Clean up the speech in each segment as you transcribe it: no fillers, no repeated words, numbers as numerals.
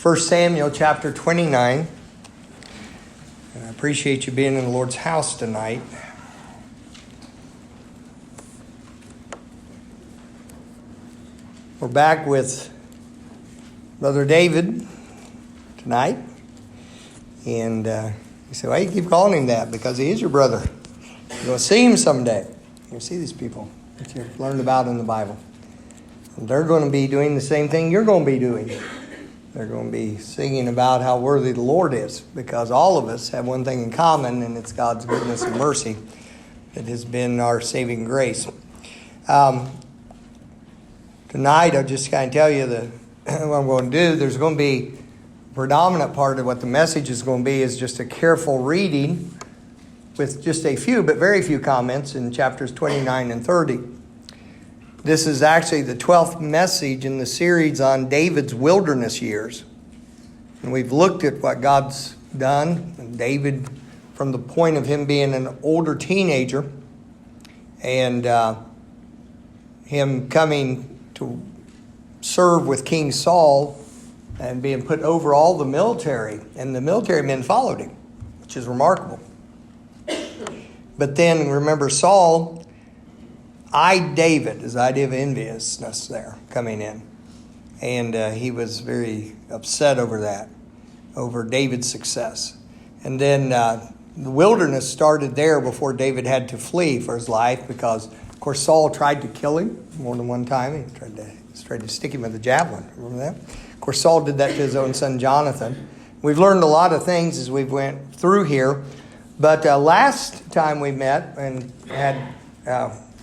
1 Samuel chapter 29. And I appreciate you being in the Lord's house tonight. We're back with Brother David tonight. And you say, why do you keep calling him that? Because he is your brother. You're going to see him someday. You're going to see these people that you've learned about in the Bible. And they're going to be doing the same thing you're going to be doing. They're going to be singing about how worthy the Lord is, because all of us have one thing in common, and it's God's goodness and mercy that has been our saving grace. Tonight, I'll just kind of tell you what I'm going to do. There's going to be a predominant part of what the message is going to be is just a careful reading with just a few, but very few comments in chapters 29 and 30. This is actually the 12th message in the series on David's wilderness years. And we've looked at what God's done. And David, from the point of him being an older teenager and him coming to serve with King Saul and being put over all the military. And the military men followed him, which is remarkable. But then remember, Saul eyed David, his idea of enviousness there coming in. And he was very upset over that, over David's success. And then the wilderness started there before David had to flee for his life, because, of course, Saul tried to kill him more than one time. He tried to stick him with a javelin. Remember that? Of course, Saul did that to his own son Jonathan. We've learned a lot of things as we went through here. But last time we met and had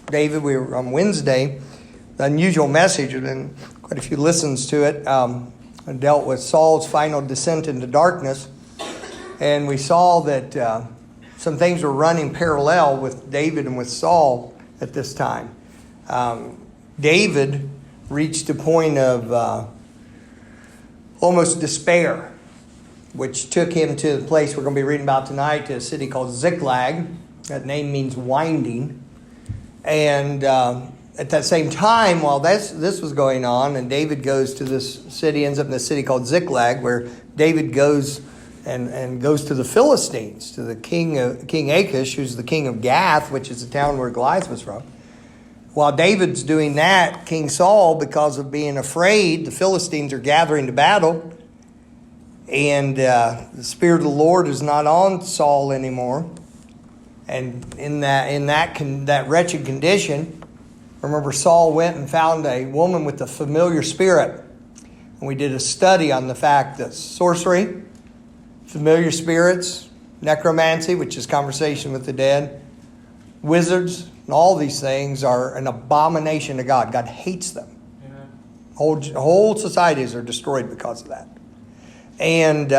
David, we were on Wednesday, the unusual message, and quite a few listens to it, dealt with Saul's final descent into darkness. And we saw that some things were running parallel with David and with Saul at this time. David reached a point of almost despair, which took him to the place we're going to be reading about tonight, to a city called Ziklag. That name means winding. And at that same time, while this was going on, and David goes to this city, ends up in a city called Ziklag, where David goes and goes to the Philistines, to the King Achish, who's the king of Gath, which is the town where Goliath was from. While David's doing that, King Saul, because of being afraid, the Philistines are gathering to battle. And the Spirit of the Lord is not on Saul anymore. And in that wretched condition, remember, Saul went and found a woman with a familiar spirit. And we did a study on the fact that sorcery, familiar spirits, necromancy, which is conversation with the dead, wizards, and all these things are an abomination to God. God hates them. Whole societies are destroyed because of that. And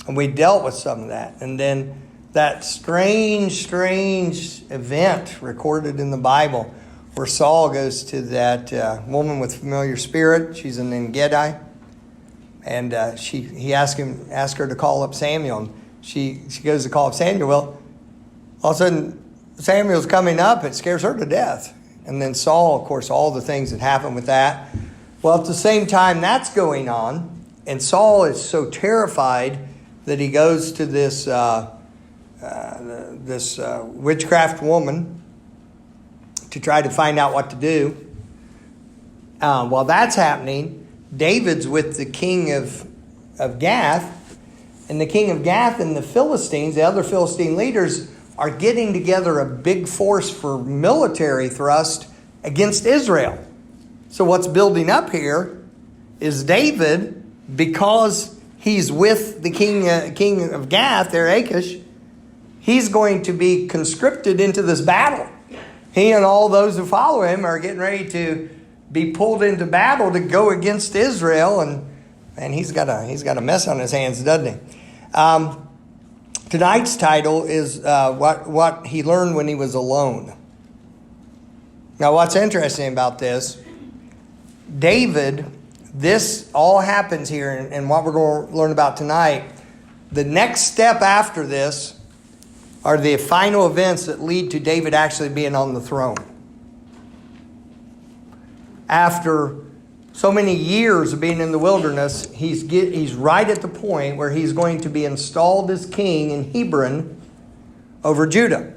we dealt with some of that. And then that strange event recorded in the Bible where Saul goes to that woman with familiar spirit. She's an En-Gedi. And he asked her to call up Samuel. And she goes to call up Samuel. Well, all of a sudden, Samuel's coming up. It scares her to death. And then Saul, of course, all the things that happen with that. Well, at the same time that's going on, and Saul is so terrified that he goes to this witchcraft woman to try to find out what to do. While that's happening, David's with the king of Gath, and the king of Gath and the Philistines, the other Philistine leaders, are getting together a big force for military thrust against Israel. So what's building up here is David, because he's with the king of Gath, there, Achish, he's going to be conscripted into this battle. He and all those who follow him are getting ready to be pulled into battle to go against Israel, and he's got a mess on his hands, doesn't he? Tonight's title is what he learned when he was alone. Now, what's interesting about this, David, this all happens here, and what we're going to learn about tonight. The next step after this are the final events that lead to David actually being on the throne. After so many years of being in the wilderness, he's right at the point where he's going to be installed as king in Hebron over Judah.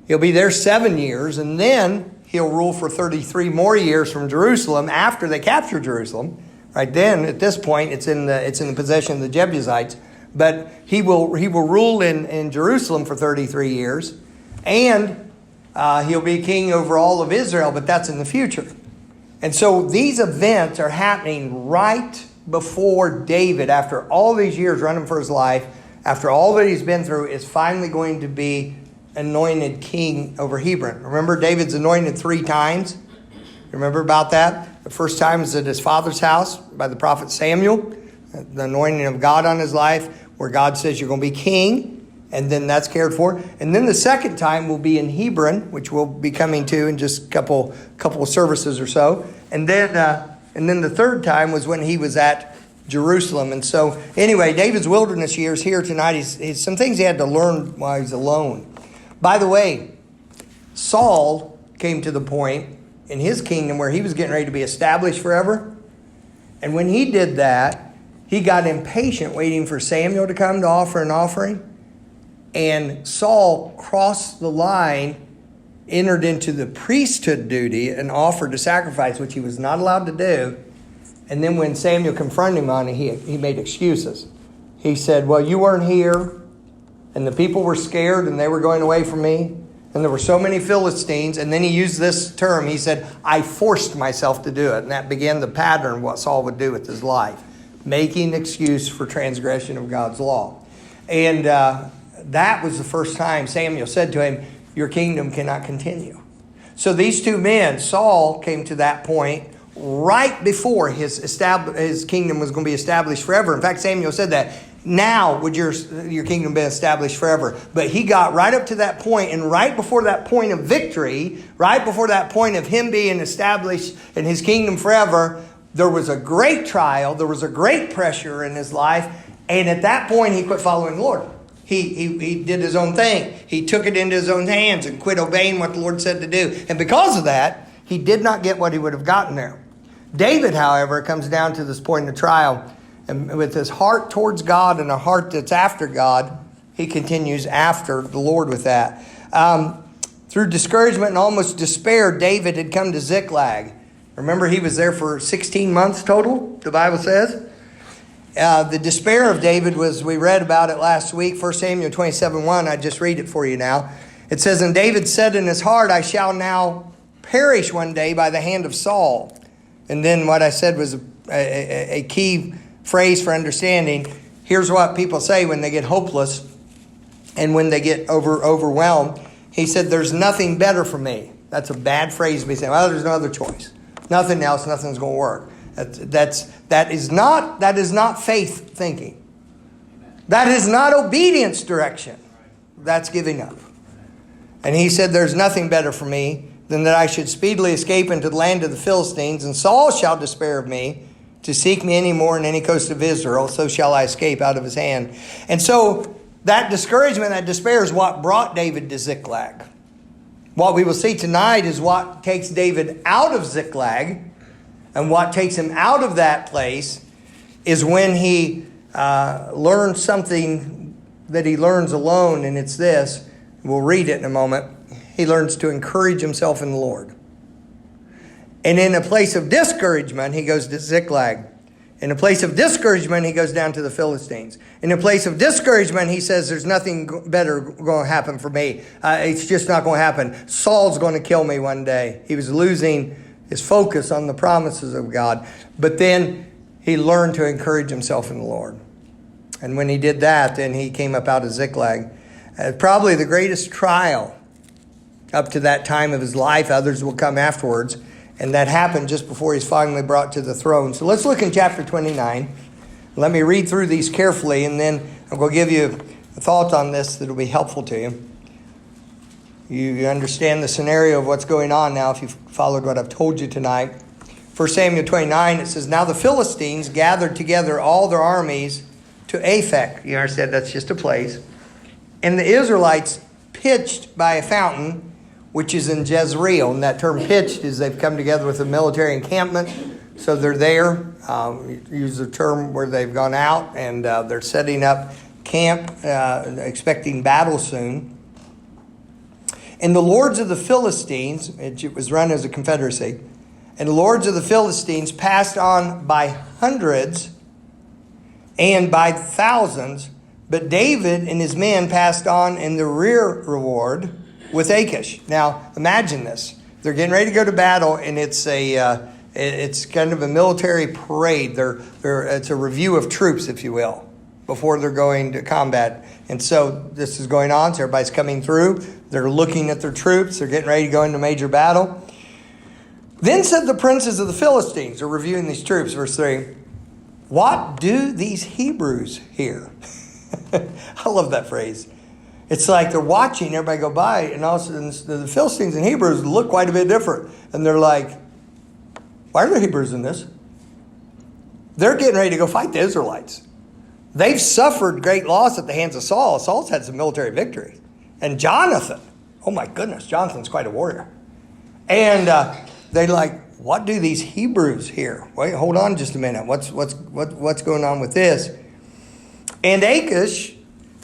He'll be there 7 years, and then he'll rule for 33 more years from Jerusalem after they capture Jerusalem. Right then, at this point, it's in the possession of the Jebusites. But he will rule in Jerusalem for 33 years, and he'll be king over all of Israel, but that's in the future. And so these events are happening right before David, after all these years running for his life, after all that he's been through, is finally going to be anointed king over Hebron. Remember, David's anointed 3 times. Remember about that? The first time is at his father's house by the prophet Samuel, the anointing of God on his life, where God says you're going to be king, and then that's cared for. And then the second time will be in Hebron, which we'll be coming to in just a couple of services or so. And then the third time was when he was at Jerusalem. And so anyway, David's wilderness years here tonight, he's some things he had to learn while he's alone. By the way, Saul came to the point in his kingdom where he was getting ready to be established forever. And when he did that, he got impatient waiting for Samuel to come to offer an offering. And Saul crossed the line, entered into the priesthood duty, and offered a sacrifice, which he was not allowed to do. And then when Samuel confronted him on it, he made excuses. He said, well, you weren't here, and the people were scared, and they were going away from me. And there were so many Philistines. And then he used this term. He said, I forced myself to do it. And that began the pattern of what Saul would do with his life, making excuse for transgression of God's law. And that was the first time Samuel said to him, your kingdom cannot continue. So these 2 men, Saul came to that point right before his kingdom was going to be established forever. In fact, Samuel said that. Now would your kingdom be established forever. But he got right up to that point, and right before that point of victory, right before that point of him being established in his kingdom forever, there was a great trial, there was a great pressure in his life, and at that point he quit following the Lord. He did his own thing. He took it into his own hands and quit obeying what the Lord said to do. And because of that, he did not get what he would have gotten there. David, however, comes down to this point in the trial, and with his heart towards God and a heart that's after God, he continues after the Lord with that. Through discouragement and almost despair, David had come to Ziklag. Remember, he was there for 16 months total, the Bible says. The despair of David was, we read about it last week, 1 Samuel 27:1. I just read it for you now. It says, and David said in his heart, I shall now perish one day by the hand of Saul. And then what I said was a key phrase for understanding. Here's what people say when they get hopeless and when they get overwhelmed. He said, there's nothing better for me. That's a bad phrase to be saying. Well, there's no other choice. Nothing else, nothing's going to work. That is not faith thinking. That is not obedience direction. That's giving up. And he said, there's nothing better for me than that I should speedily escape into the land of the Philistines, and Saul shall despair of me, to seek me any more in any coast of Israel, so shall I escape out of his hand. And so that discouragement, that despair is what brought David to Ziklag. What we will see tonight is what takes David out of Ziklag, and what takes him out of that place is when he learns something that he learns alone, and it's this. We'll read it in a moment. He learns to encourage himself in the Lord. And in a place of discouragement, he goes to Ziklag. In a place of discouragement, he goes down to the Philistines. In a place of discouragement, he says, there's nothing better going to happen for me. It's just not going to happen. Saul's going to kill me one day. He was losing his focus on the promises of God. But then he learned to encourage himself in the Lord. And when he did that, then he came up out of Ziklag. Probably the greatest trial up to that time of his life. Others will come afterwards. And that happened just before he's finally brought to the throne. So let's look in chapter 29. Let me read through these carefully, and then I'm going to give you a thought on this that will be helpful to you. You understand the scenario of what's going on now if you've followed what I've told you tonight. 1 Samuel 29, it says, now the Philistines gathered together all their armies to Aphek. You understand that's just a place. And the Israelites pitched by a fountain, which is in Jezreel. And that term pitched is they've come together with a military encampment So they're there, use the term where they've gone out, and they're setting up camp, expecting battle soon. And the lords of the Philistines, it was run as a confederacy, and the lords of the Philistines passed on by hundreds and by thousands, but David and his men passed on in the rear reward with Achish. Now, imagine this. They're getting ready to go to battle, and it's kind of a military parade. It's a review of troops, if you will, before they're going to combat. And so this is going on. So everybody's coming through. They're looking at their troops. They're getting ready to go into major battle. Then said the princes of the Philistines, they're reviewing these troops, verse 3, "What do these Hebrews here?" I love that phrase. It's like they're watching everybody go by, and all of a sudden the Philistines and Hebrews look quite a bit different. And they're like, why are there Hebrews in this? They're getting ready to go fight the Israelites. They've suffered great loss at the hands of Saul. Saul's had some military victory. And Jonathan, oh my goodness, Jonathan's quite a warrior. And they're like, what do these Hebrews here? Wait, hold on just a minute. What's going on with this? And Achish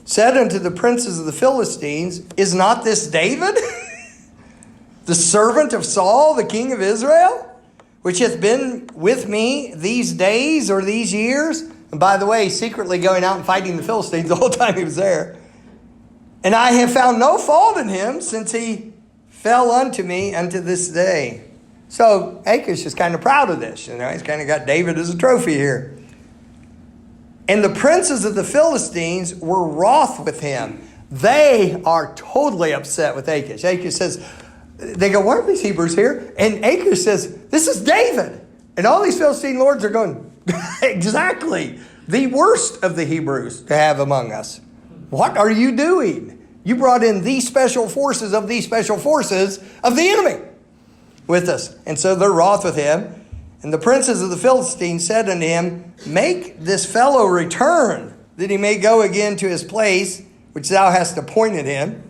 said unto the princes of the Philistines, "Is not this David, the servant of Saul, the king of Israel, which hath been with me these days or these years?" And by the way, secretly going out and fighting the Philistines the whole time he was there. "And I have found no fault in him since he fell unto me unto this day." So Achish is kind of proud of this. He's kind of got David as a trophy here. "And the princes of the Philistines were wroth with him." They are totally upset with Achish. Achish says, they go, "Why are these Hebrews here?" And Achish says, "This is David." And all these Philistine lords are going, exactly, the worst of the Hebrews to have among us. What are you doing? You brought in the special forces of the special forces of the enemy with us. And so they're wroth with him. And the princes of the Philistines said unto him, "Make this fellow return, that he may go again to his place, which thou hast appointed him.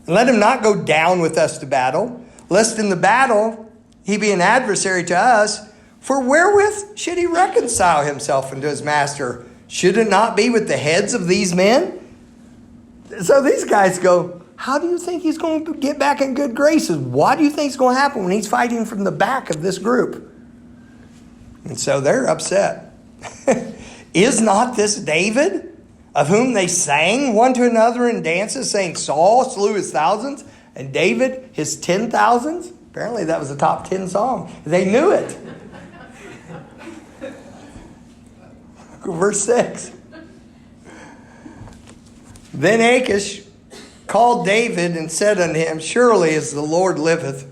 And let him not go down with us to battle, lest in the battle he be an adversary to us. For wherewith should he reconcile himself unto his master? Should it not be with the heads of these men?" So these guys go, how do you think he's going to get back in good graces? What do you think is going to happen when he's fighting from the back of this group? And so they're upset. "Is not this David, of whom they sang one to another in dances, saying, Saul slew his thousands, and David his 10,000s? Apparently that was a top 10 song. They knew it. Verse 6. "Then Achish called David and said unto him, Surely as the Lord liveth."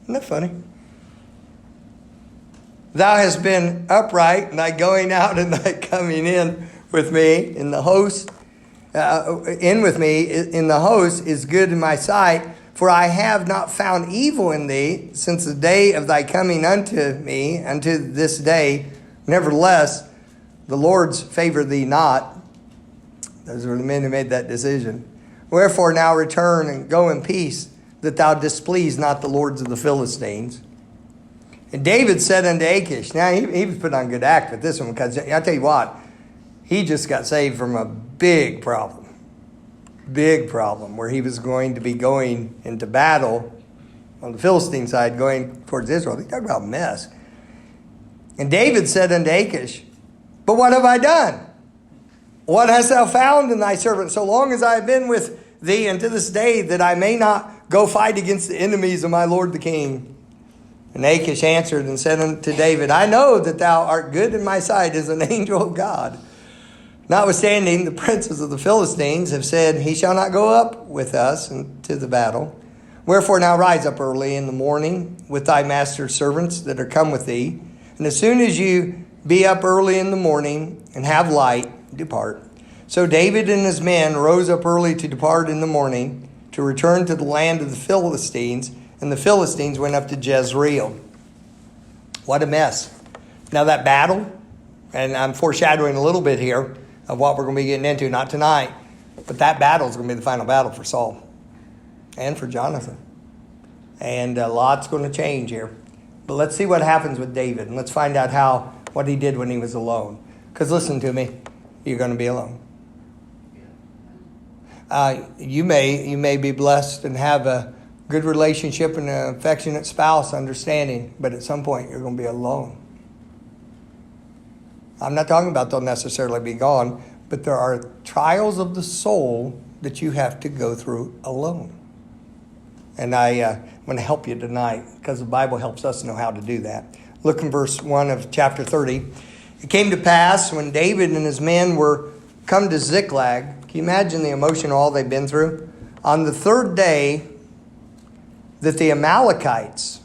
Isn't that funny? "Thou hast been upright in thy going out and thy coming in with me in the host. In with me in the host is good in my sight. For I have not found evil in thee since the day of thy coming unto me unto this day. Nevertheless, the Lord's favor thee not." Those were the men who made that decision. "Wherefore now return and go in peace, that thou displease not the lords of the Philistines." And David said unto Achish, now he was put on good act with this one, because I'll tell you what, he just got saved from a big problem where he was going to be going into battle on the Philistine side, going towards Israel. They talk about a mess. And David said unto Achish, "But what have I done? What hast thou found in thy servant, so long as I have been with thee unto this day, that I may not go fight against the enemies of my lord the king?" And Achish answered and said unto David, "I know that thou art good in my sight as an angel of God. Notwithstanding, the princes of the Philistines have said, He shall not go up with us into the battle. Wherefore now rise up early in the morning with thy master's servants that are come with thee. And as soon as you be up early in the morning and have light, depart." So David and his men rose up early to depart in the morning, to return to the land of the Philistines, and the Philistines went up to Jezreel. What a mess. Now that battle, and I'm foreshadowing a little bit here of what we're going to be getting into, not tonight, but that battle is going to be the final battle for Saul and for Jonathan. And a lot's going to change here. But let's see what happens with David. And let's find out what he did when he was alone. Because listen to me, you're going to be alone. You may be blessed and have a good relationship and an affectionate spouse, understanding. But at some point, you're going to be alone. I'm not talking about they'll necessarily be gone. But there are trials of the soul that you have to go through alone. And I'm going to help you tonight because the Bible helps us know how to do that. Look in verse 1 of chapter 30. It came to pass when David and his men were come to Ziklag. Can you imagine the emotion all they've been through? On the third day that the Amalekites,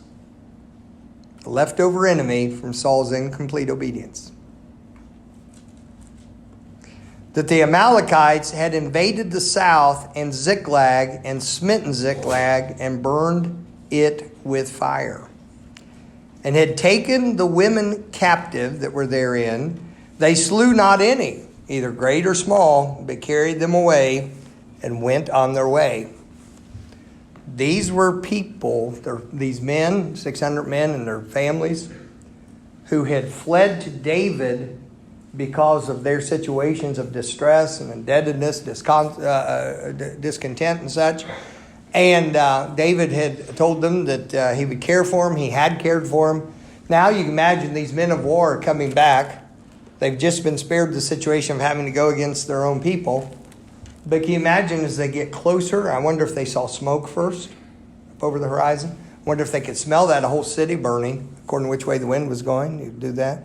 the leftover enemy from Saul's incomplete obedience, that the Amalekites had invaded the south and Ziklag and smitten Ziklag and burned it with fire, and had taken the women captive that were therein. They slew not any, either great or small, but carried them away and went on their way. These were people, these men, 600 men and their families, who had fled to David because of their situations of distress and indebtedness, discontent and such. And David had told them that he would care for them. He had cared for them. Now you can imagine these men of war are coming back. They've just been spared the situation of having to go against their own people. But can you imagine as they get closer, I wonder if they saw smoke first up over the horizon. I wonder if they could smell that whole city burning, according to which way the wind was going. You'd do that.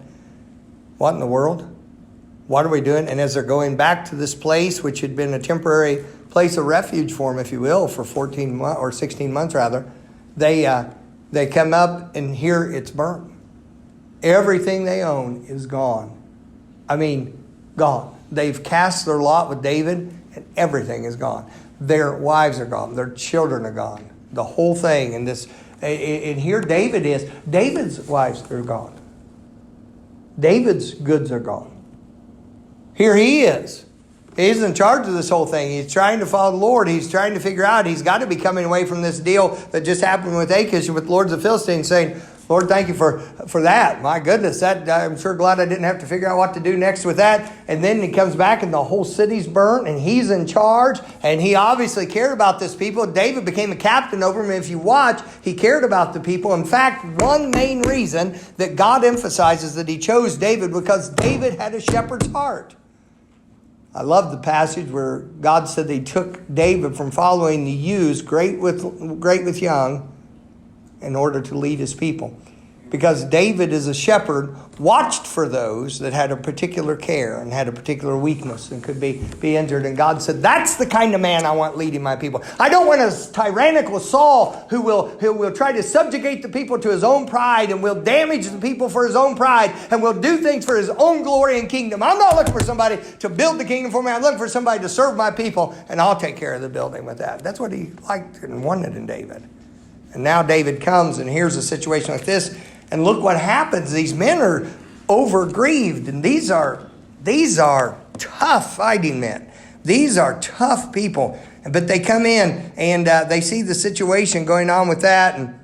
What in the world? What are we doing? And as they're going back to this place, which had been a temporary place of refuge for them, if you will, for 14 months or 16 months rather, they come up and here it's burned. Everything they own is gone. I mean, gone. They've cast their lot with David, and everything is gone. Their wives are gone. Their children are gone. The whole thing. And here David is. David's wives are gone. David's goods are gone. Here he is. He's in charge of this whole thing. He's trying to follow the Lord. He's trying to figure out. He's got to be coming away from this deal that just happened with Achish with Lord of the Philistines, saying, Lord, thank you for that. My goodness, I'm sure glad I didn't have to figure out what to do next with that. And then he comes back and the whole city's burnt and he's in charge. And he obviously cared about this people. David became a captain over him. If you watch, he cared about the people. In fact, one main reason that God emphasizes that he chose David, because David had a shepherd's heart. I love the passage where God said that he took David from following the ewes, great with young, in order to lead his people. Because David, as a shepherd, watched for those that had a particular care and had a particular weakness and could be injured. And God said, that's the kind of man I want leading my people. I don't want a tyrannical Saul who will try to subjugate the people to his own pride and will damage the people for his own pride and will do things for his own glory and kingdom. I'm not looking for somebody to build the kingdom for me. I'm looking for somebody to serve my people, and I'll take care of the building with that. That's what he liked and wanted in David. And now David comes, and here's a situation like this. And look what happens. These men are overgrieved. And these are tough fighting men. These are tough people. But they come in and they see the situation going on with that. And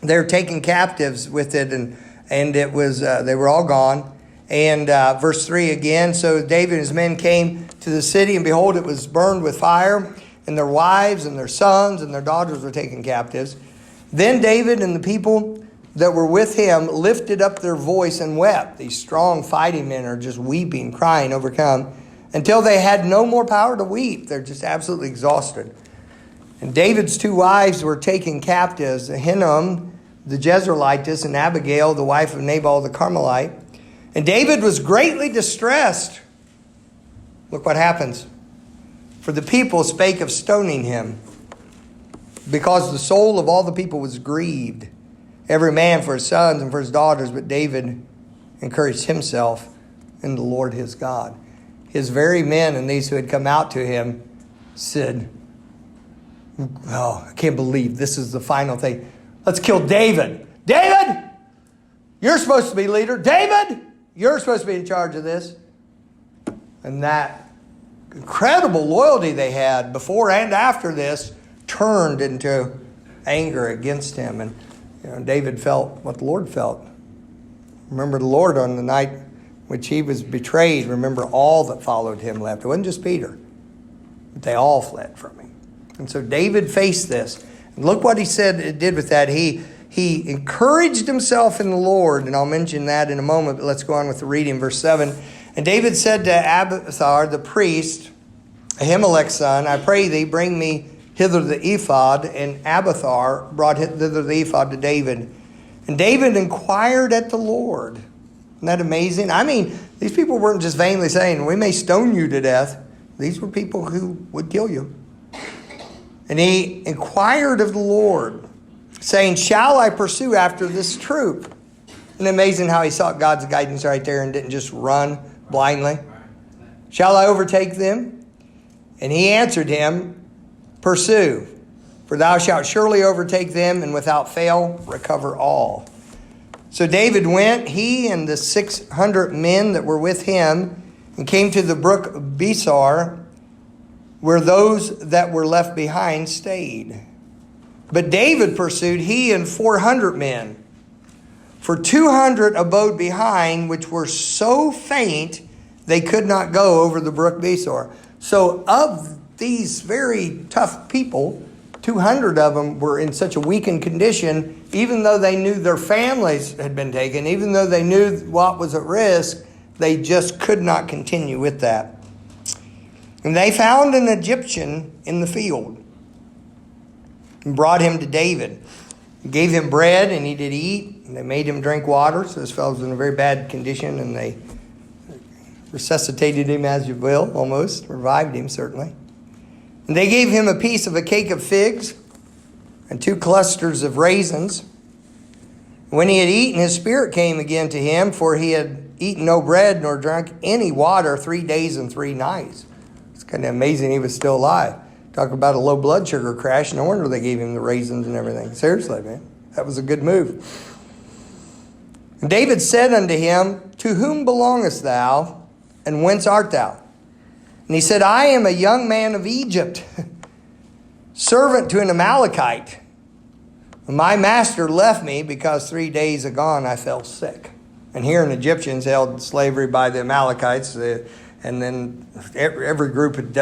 they're taken captives with it. And it was they were all gone. And verse 3 again. So David and his men came to the city. And behold, it was burned with fire. And their wives and their sons and their daughters were taken captives. Then David and the people that were with him lifted up their voice and wept. These strong fighting men are just weeping, crying, overcome, until they had no more power to weep. They're just absolutely exhausted. And David's two wives were taken captives, Ahinoam the Jezreelitess and Abigail, the wife of Nabal the Carmelite. And David was greatly distressed. Look what happens. For the people spake of stoning him, because the soul of all the people was grieved, every man for his sons and for his daughters. But David encouraged himself in the Lord his God. His very men and these who had come out to him said, oh, I can't believe this is the final thing. Let's kill David. David, you're supposed to be leader. David, you're supposed to be in charge of this. And that incredible loyalty they had before and after this turned into anger against him. David felt what the Lord felt. Remember the Lord on the night which he was betrayed. Remember all that followed him left. It wasn't just Peter. But they all fled from him. And so David faced this. And look what he said it did with that. He encouraged himself in the Lord. And I'll mention that in a moment. But let's go on with the reading. Verse 7. And David said to Abiathar the priest, Ahimelech's son, I pray thee, bring me hither the ephod. And Abiathar brought thither the ephod to David. And David inquired at the Lord. Isn't that amazing? I mean, these people weren't just vainly saying, we may stone you to death. These were people who would kill you. And he inquired of the Lord, saying, shall I pursue after this troop? Isn't it amazing how he sought God's guidance right there and didn't just run blindly? Shall I overtake them? And he answered him, pursue, for thou shalt surely overtake them, and without fail recover all. So David went, he and the 600 men that were with him, and came to the brook Besar, where those that were left behind stayed. But David pursued, he and 400 men. For 200 abode behind, which were so faint, they could not go over the brook Besar. So of these very tough people, 200 of them were in such a weakened condition, even though they knew their families had been taken, even though they knew what was at risk, they just could not continue with that. And they found an Egyptian in the field and brought him to David. Gave him bread, and he did eat, and they made him drink water. So this fellow was in a very bad condition, and they resuscitated him, as you will, almost. Revived him, certainly. And they gave him a piece of a cake of figs and 2 clusters of raisins. When he had eaten, his spirit came again to him, for he had eaten no bread nor drunk any water 3 days and 3 nights. It's kind of amazing he was still alive. Talk about a low blood sugar crash. No wonder they gave him the raisins and everything. Seriously, man. That was a good move. And David said unto him, to whom belongest thou, and whence art thou? And he said, I am a young man of Egypt, servant to an Amalekite. My master left me because 3 days agone I fell sick. And here in Egyptians held slavery by the Amalekites. And then every group had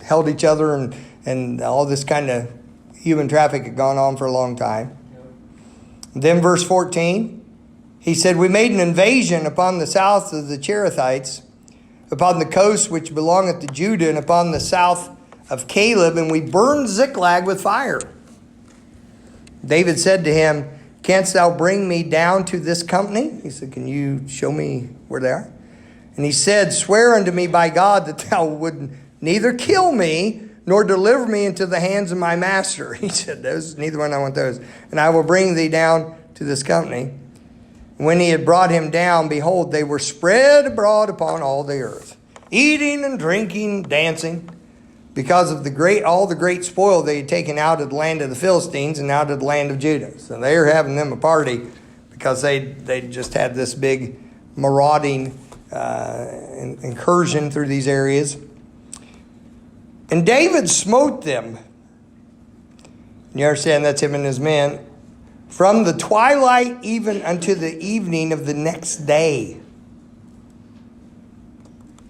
held each other, and all this kind of human traffic had gone on for a long time. Then verse 14, he said, we made an invasion upon the south of the Cherethites, upon the coast which belongeth to Judah, and upon the south of Caleb, and we burned Ziklag with fire. David said to him, canst thou bring me down to this company? He said, can you show me where they are? And he said, swear unto me by God that thou would neither kill me nor deliver me into the hands of my master. He said, neither one I want those. And I will bring thee down to this company. When he had brought him down, behold, they were spread abroad upon all the earth, eating and drinking, dancing, because of all the great spoil they had taken out of the land of the Philistines and out of the land of Judah. So they were having them a party because they just had this big marauding incursion through these areas. And David smote them. You understand that's him and his men. From the twilight even unto the evening of the next day.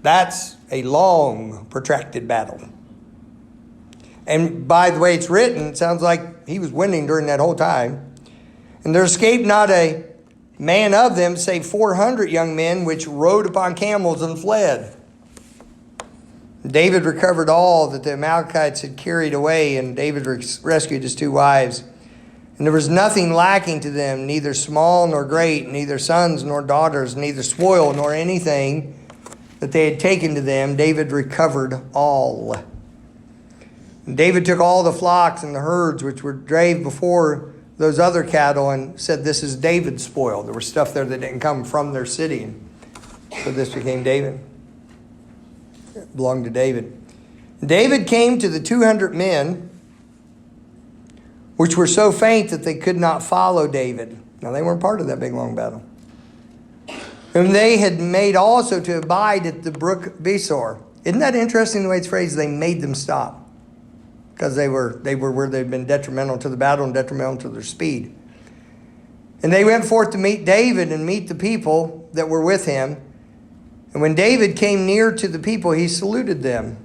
That's a long, protracted battle. And by the way it's written, it sounds like he was winning during that whole time. And there escaped not a man of them, save 400 young men, which rode upon camels and fled. David recovered all that the Amalekites had carried away, and David rescued his 2 wives. And there was nothing lacking to them, neither small nor great, neither sons nor daughters, neither spoil nor anything that they had taken to them. David recovered all. And David took all the flocks and the herds which were drave before those other cattle and said, this is David's spoil. There was stuff there that didn't come from their city. And so this became David. It belonged to David. David came to the 200 men, which were so faint that they could not follow David. Now, they weren't part of that big, long battle. Whom they had made also to abide at the brook Besor. Isn't that interesting the way it's phrased? They made them stop. Because they were where they'd been detrimental to the battle and detrimental to their speed. And they went forth to meet David and meet the people that were with him. And when David came near to the people, he saluted them.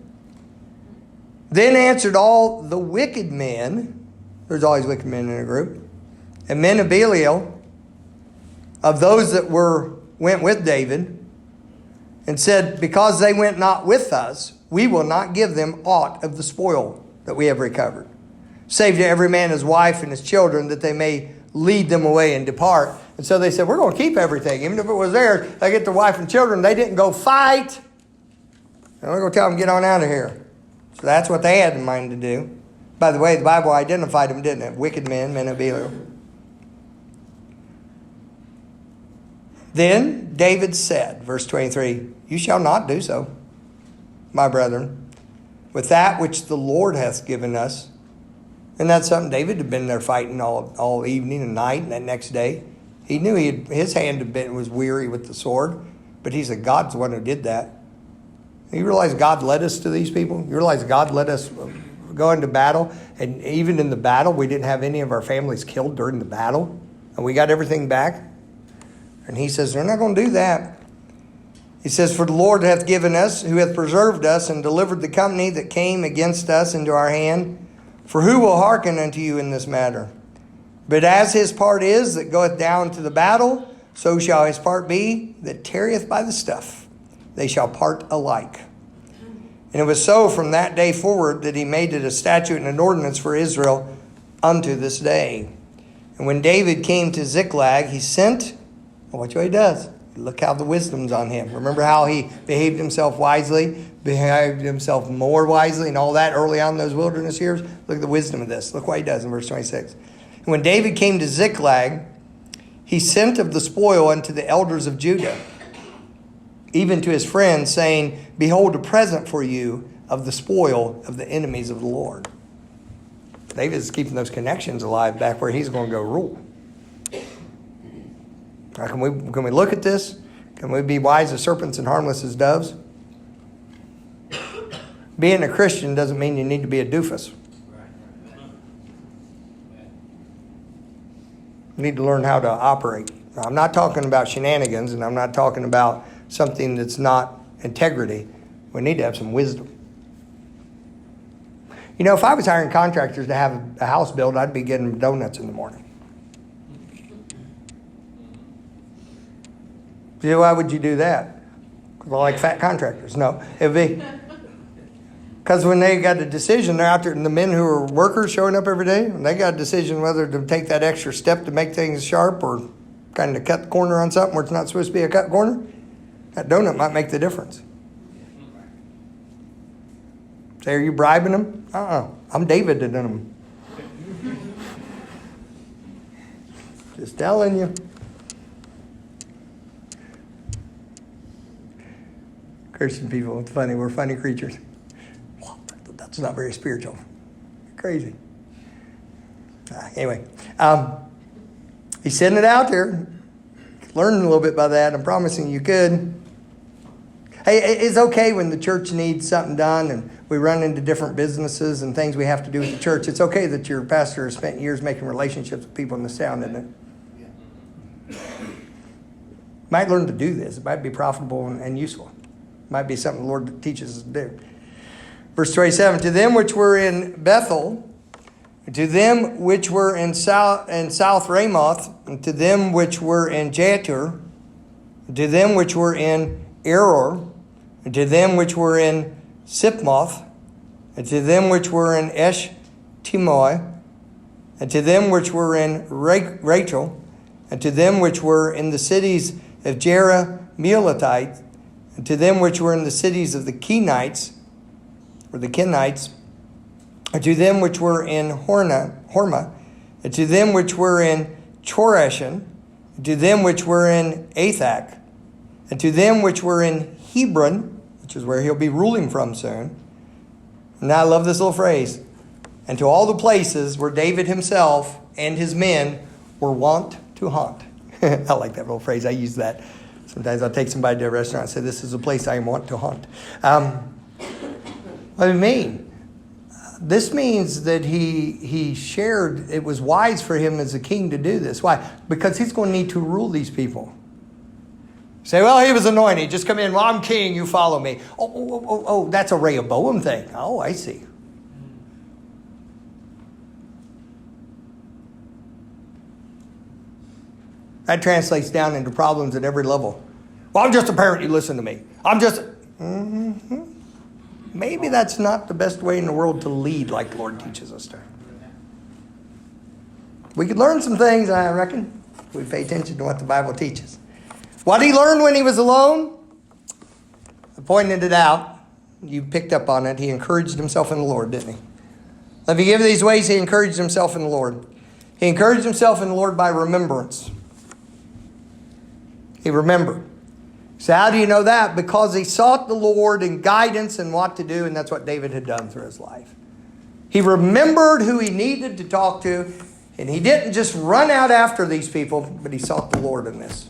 Then answered all the wicked men, there's always wicked men in a group, and men of Belial, of those that went with David, and said, because they went not with us, we will not give them aught of the spoil that we have recovered, save to every man his wife and his children, that they may lead them away and depart. And so they said, we're going to keep everything. Even if it was theirs, they get their wife and children. They didn't go fight. And we're going to tell them, get on out of here. So that's what they had in mind to do. By the way, the Bible identified them, didn't it? Wicked men, men of Belial. Then David said, verse 23, you shall not do so, my brethren, with that which the Lord hath given us. And that's something David had been there fighting all evening and night and that next day. He knew his hand was weary with the sword, but he said, God's the one who did that. You realize God led us to these people? You realize God let us go into battle? And even in the battle, we didn't have any of our families killed during the battle. And we got everything back. And he says, they're not going to do that. He says, for the Lord hath given us, who hath preserved us, and delivered the company that came against us into our hand. For who will hearken unto you in this matter? But as his part is that goeth down to the battle, so shall his part be that tarrieth by the stuff. They shall part alike. And it was so from that day forward that he made it a statute and an ordinance for Israel unto this day. And when David came to Ziklag, he sent, watch what he does. Look how the wisdom's on him. Remember how he behaved himself wisely, behaved himself more wisely and all that early on in those wilderness years? Look at the wisdom of this. Look what he does in verse 26. And when David came to Ziklag, he sent of the spoil unto the elders of Judah, even to his friends, saying, behold, a present for you of the spoil of the enemies of the Lord. David is keeping those connections alive back where he's going to go rule. Now, can we look at this? Can we be wise as serpents and harmless as doves? Being a Christian doesn't mean you need to be a doofus. You need to learn how to operate. Now, I'm not talking about shenanigans, and I'm not talking about something that's not integrity. We need to have some wisdom. You know, if I was hiring contractors to have a house built, I'd be getting donuts in the morning. Why would you do that? Because I like fat contractors. No, it'd be because when they got a decision, they're out there, and the men who are workers showing up every day, and they got a decision whether to take that extra step to make things sharp or kind of cut the corner on something where it's not supposed to be a cut corner. That donut might make the difference. Say, are you bribing them? I'm David to them. Just telling you. Christian people, it's funny. We're funny creatures. That's not very spiritual. Crazy. Anyway, he's sending it out there. Learn a little bit by that. I'm promising you could. Hey, it's okay when the church needs something done and we run into different businesses and things we have to do with the church. It's okay that your pastor has spent years making relationships with people in this town, isn't it? Might learn to do this. It might be profitable and useful. Might be something the Lord teaches us to do. Verse 27, to them which were in Bethel, to them which were in South Ramoth, and to them which were in Jatir, to them which were in Eror, and to them which were in Sipmoth, and to them which were in Eshtimoi, and to them which were in Rachel, and to them which were in the cities of Jerahmeelite, and to them which were in the cities of the Kenites, or the Kenites, and to them which were in Hormah, and to them which were in Choreshan, and to them which were in Athak, and to them which were in Hebron, which is where he'll be ruling from soon. And now I love this little phrase. And to all the places where David himself and his men were wont to hunt. I like that little phrase. I use that. Sometimes I'll take somebody to a restaurant and say, this is a place I want to hunt. What do you mean? This means that he shared, it was wise for him as a king to do this. Why? Because he's going to need to rule these people. Say, well, he was anointed. Just come in. Well, I'm king. You follow me. Oh, that's a Rehoboam thing. Oh, I see. That translates down into problems at every level. Well, I'm just a parent. You listen to me. I'm just... Maybe that's not the best way in the world to lead like the Lord teaches us to. We could learn some things, I reckon, if we pay attention to what the Bible teaches. What did he learn when he was alone? I pointed it out. You picked up on it. He encouraged himself in the Lord, didn't he? Let me give you these ways he encouraged himself in the Lord. He encouraged himself in the Lord by remembrance. He remembered. So how do you know that? Because he sought the Lord in guidance and what to do, and that's what David had done through his life. He remembered who he needed to talk to, and he didn't just run out after these people, but he sought the Lord in this.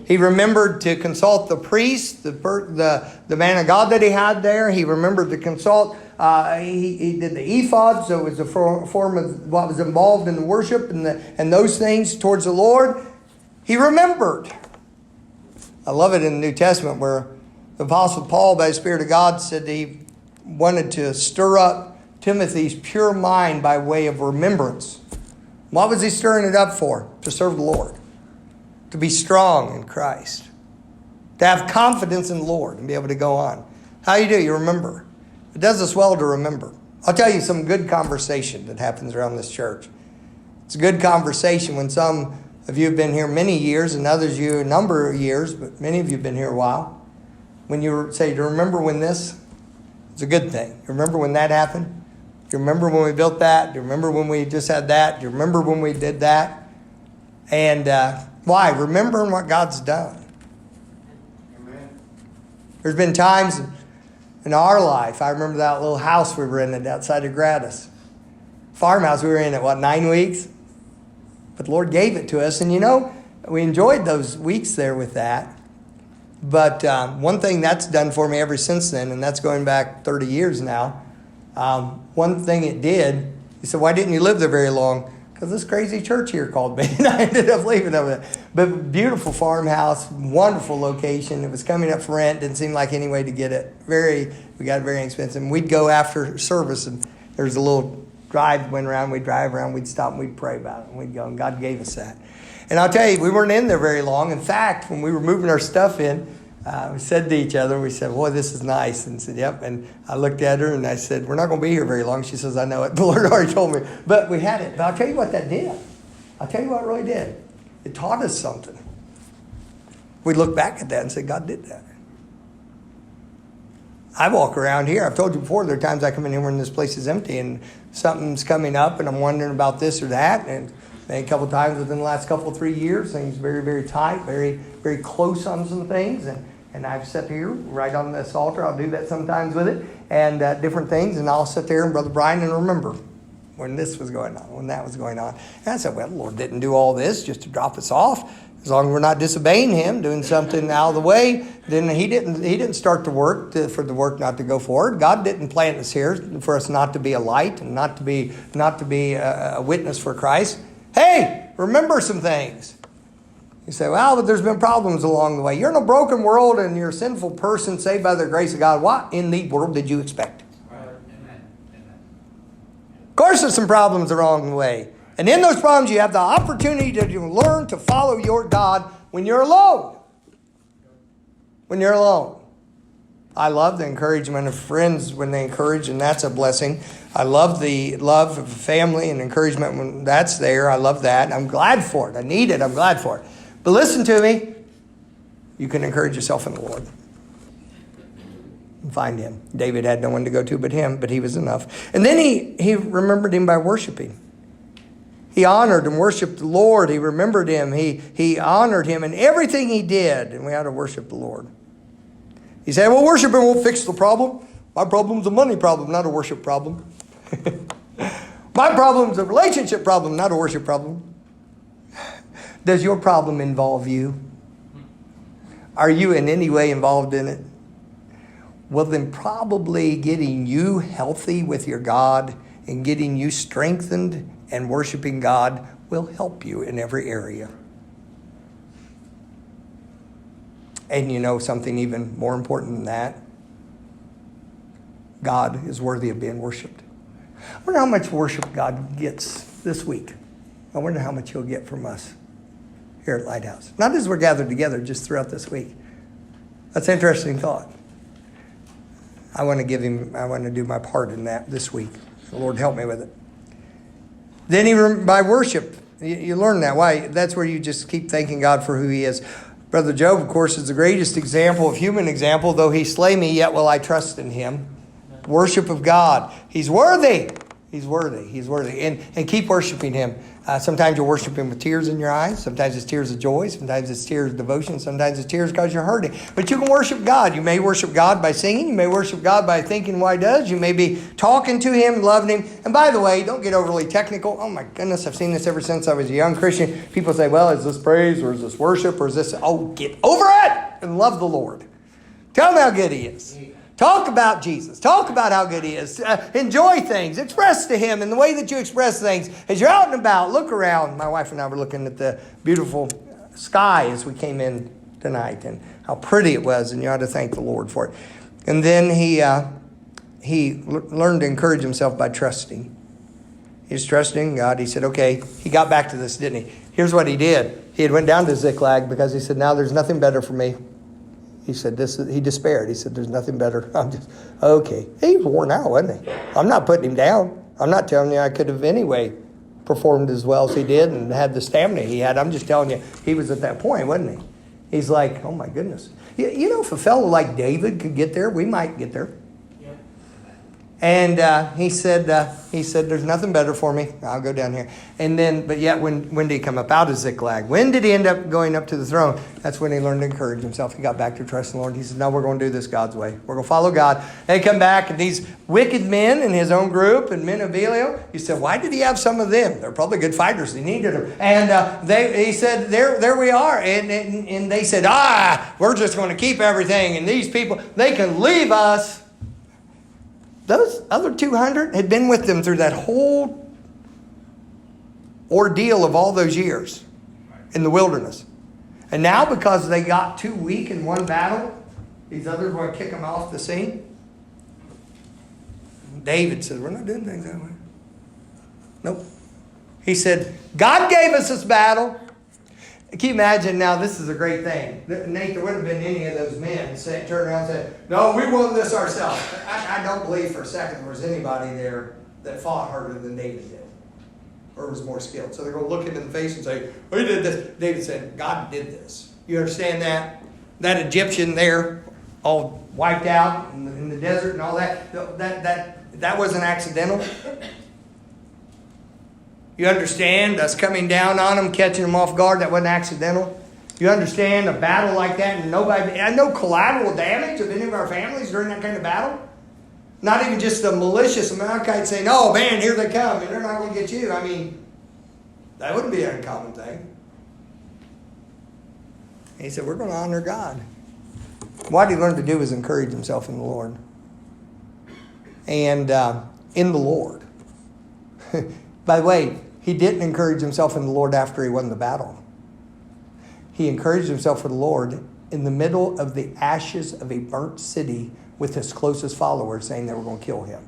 He remembered to consult the priest, the man of God that he had there. He remembered to consult, he did the ephod, so it was a form of what was involved in the worship and those things towards the Lord. He remembered. I love it in the New Testament where the Apostle Paul, by the Spirit of God, said he wanted to stir up Timothy's pure mind by way of remembrance. What was he stirring it up for? To serve the Lord. To be strong in Christ. To have confidence in the Lord and be able to go on. How you do? You remember. It does us well to remember. I'll tell you some good conversation that happens around this church. It's a good conversation when some of you have been here many years and others you a number of years, but many of you have been here a while. When you say, do you remember when this? It's a good thing. You remember when that happened? Do you remember when we built that? Do you remember when we just had that? Do you remember when we did that? And why? Remembering what God's done. Amen. There's been times in our life, I remember that little house we rented outside of Gratis. Farmhouse we were in at, 9 weeks? But the Lord gave it to us. And we enjoyed those weeks there with that. But one thing that's done for me ever since then, and that's going back 30 years now, one thing it did, he said, why didn't you live there very long? Because this crazy church here called me, and I ended up leaving over there. But beautiful farmhouse, wonderful location. It was coming up for rent. Didn't seem like any way to get it. We got it very expensive. And we'd go after service, and there's a little drive went around. We'd drive around. We'd stop and we'd pray about it. And we'd go, and God gave us that. And I'll tell you, we weren't in there very long. In fact, when we were moving our stuff in, we said to each other, we said, boy, this is nice. And said, yep. And I looked at her and I said, we're not going to be here very long. She says, I know it. The Lord already told me. But we had it. But I'll tell you what that did. I'll tell you what it really did. It taught us something. We look back at that and say, God did that. I walk around here. I've told you before, there are times I come in here when this place is empty and something's coming up and I'm wondering about this or that. And a couple of times within the last 3 years, things very, very tight, very, very close on some things. And I've sat here right on this altar. I'll do that sometimes with it and different things. And I'll sit there and Brother Brian and remember when this was going on, when that was going on. And I said, well, the Lord didn't do all this just to drop us off. As long as we're not disobeying Him, doing something out of the way, then He didn't start the work for the work not to go forward. God didn't plant us here for us not to be a light and not to be a witness for Christ. Hey, remember some things. You say, well, but there's been problems along the way. You're in a broken world and you're a sinful person saved by the grace of God. What in the world did you expect? Right. Amen. Of course there's some problems along the way. And in those problems you have the opportunity to learn to follow your God when you're alone. When you're alone. I love the encouragement of friends when they encourage, and that's a blessing. I love the love of family and encouragement when that's there. I love that. I'm glad for it. I need it. I'm glad for it. But listen to me. You can encourage yourself in the Lord. And find Him. David had no one to go to but Him, but He was enough. And then he remembered Him by worshiping. He honored and worshiped the Lord. He remembered Him. He honored Him in everything He did. And we ought to worship the Lord. He said, well, worshiping won't fix the problem. My problem's a money problem, not a worship problem. My problem's a relationship problem, not a worship problem. Does your problem involve you? Are you in any way involved in it? well, then probably getting you healthy with your God and getting you strengthened and worshiping God will help you in every area. And you know something even more important than that? God is worthy of being worshiped. I wonder how much worship God gets this week. I wonder how much he'll get from us here at Lighthouse. Not as we're gathered together, just throughout this week. That's an interesting thought. I want to do my part in that this week. The Lord help me with it. Then by worship, you learn that. Why? That's where you just keep thanking God for who he is. Brother Job, of course, is the greatest example of human example. Though he slay me, yet will I trust in him. Worship of God. He's worthy. He's worthy. He's worthy. And keep worshiping him. Sometimes you'll worship him with tears in your eyes. Sometimes it's tears of joy. Sometimes it's tears of devotion. Sometimes it's tears because you're hurting. But you can worship God. You may worship God by singing. You may worship God by thinking why he does. You may be talking to him, loving him. And by the way, don't get overly technical. Oh my goodness, I've seen this ever since I was a young Christian. People say, well, is this praise or is this worship or is this... Oh, get over it and love the Lord. Tell him how good he is. Talk about Jesus. Talk about how good he is. Enjoy things. Express to him in the way that you express things. As you're out and about, look around. My wife and I were looking at the beautiful sky as we came in tonight and how pretty it was, and you ought to thank the Lord for it. And then he learned to encourage himself by trusting. He was trusting God. He said, okay, he got back to this, didn't he? Here's what he did. He had went down to Ziklag because he said, now there's nothing better for me. He said, he despaired. He said, there's nothing better. Okay. He was worn out, wasn't he? I'm not putting him down. I'm not telling you I could have anyway performed as well as he did and had the stamina he had. I'm just telling you, he was at that point, wasn't he? He's like, oh my goodness. You know, if a fellow like David could get there, we might get there. And he said, there's nothing better for me. I'll go down here. And then, but yet, when did he come up out of Ziklag? When did he end up going up to the throne? That's when he learned to encourage himself. He got back to trust in the Lord. He said, no, we're going to do this God's way. We're going to follow God. They come back, and these wicked men in his own group, and men of Belial, he said, why did he have some of them? They're probably good fighters. He needed them. And he said, there we are. And they said, we're just going to keep everything. And these people, they can leave us. Those other 200 had been with them through that whole ordeal of all those years in the wilderness. And now because they got too weak in one battle, these others want to kick them off the scene. David said, we're not doing things that way. Nope. He said, God gave us this battle. Can you imagine now, this is a great thing. Nate, there wouldn't have been any of those men turn around and say, no, we won this ourselves. I don't believe for a second there was anybody there that fought harder than David did or was more skilled. So they're going to look him in the face and say, we did this. David said, God did this. You understand that? That Egyptian there, all wiped out in the desert and all that wasn't accidental. You understand us coming down on them, catching them off guard, that wasn't accidental. You understand a battle like that and no collateral damage of any of our families during that kind of battle? Not even just the malicious Amalekites saying, oh man, here they come and they're not going to get you. I mean, that wouldn't be an uncommon thing. And he said, we're going to honor God. What he learned to do was encourage himself in the Lord. And in the Lord. By the way, he didn't encourage himself in the Lord after he won the battle. He encouraged himself in the Lord in the middle of the ashes of a burnt city with his closest followers saying they were going to kill him.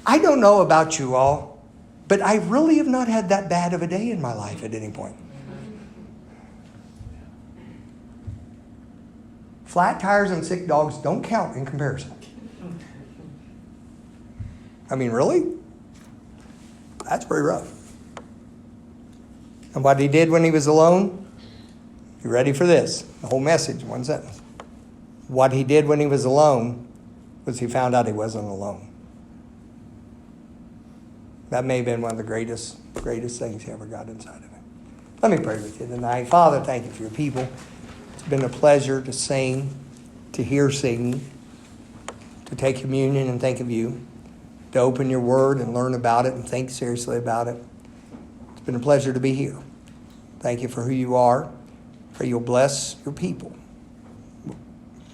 I don't know about you all, but I really have not had that bad of a day in my life at any point. Flat tires and sick dogs don't count in comparison. I mean, really? That's pretty rough. And what he did when he was alone, you ready for this? The whole message, one sentence. What he did when he was alone was he found out he wasn't alone. That may have been one of the greatest things he ever got inside of him. Let me pray with you tonight. Father, thank you for your people. It's been a pleasure to sing, to hear singing, to take communion and think of you, to open your word and learn about it and think seriously about it. It's been a pleasure to be here. Thank you for who you are. Pray you'll bless your people.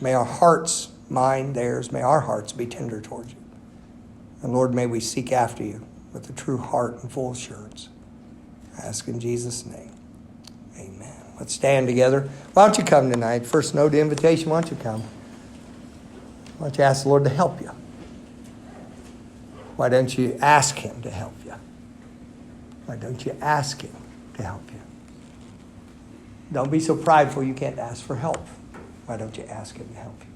May our hearts mine, theirs, may our hearts be tender towards you. And Lord, may we seek after you with a true heart and full assurance. I ask in Jesus' name. Amen. Let's stand together. Why don't you come tonight? First note of invitation, why don't you come? Why don't you ask the Lord to help you? Why don't you ask him to help you? Why don't you ask him to help you? Don't be so prideful you can't ask for help. Why don't you ask him to help you?